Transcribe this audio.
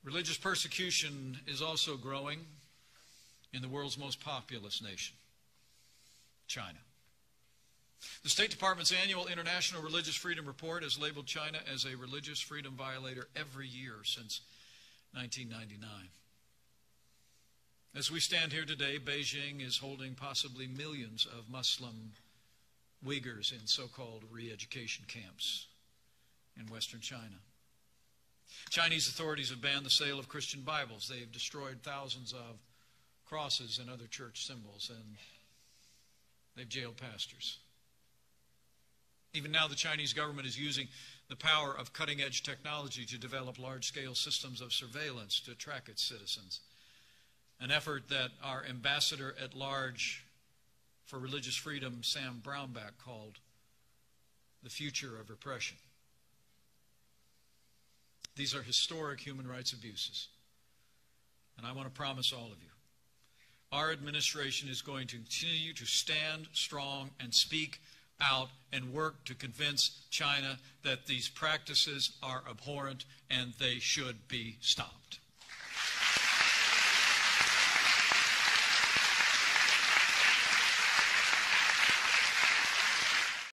Religious persecution is also growing in the world's most populous nation, China. The State Department's annual International Religious Freedom Report has labeled China as a religious freedom violator every year since 1999. As we stand here today, Beijing is holding possibly millions of Muslim Uyghurs in so-called re-education camps in Western China. Chinese authorities have banned the sale of Christian Bibles. They've destroyed thousands of crosses and other church symbols, and they've jailed pastors. Even now, the Chinese government is using the power of cutting-edge technology to develop large-scale systems of surveillance to track its citizens, an effort that our ambassador at large for religious freedom, Sam Brownback, called the future of repression. These are historic human rights abuses, and I want to promise all of you, our administration is going to continue to stand strong and speak out and work to convince China that these practices are abhorrent and they should be stopped.